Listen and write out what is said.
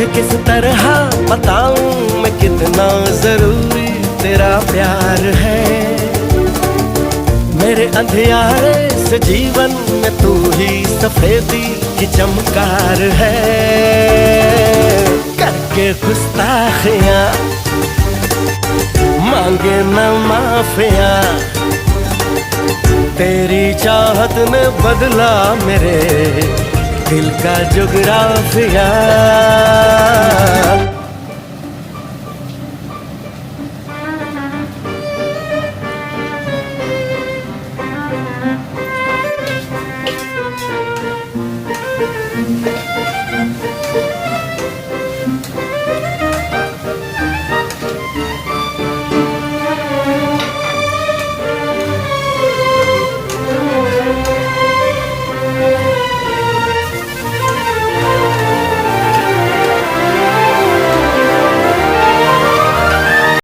तुझे किस तरह बताऊं मैं कितना जरूरी तेरा प्यार है। मेरे अंधियारे से जीवन में तू ही सफेदी की चमकार है। करके गुस्ताखियां मांगे न माफिया, तेरी चाहत ने बदला मेरे दिल का जुगराफिया।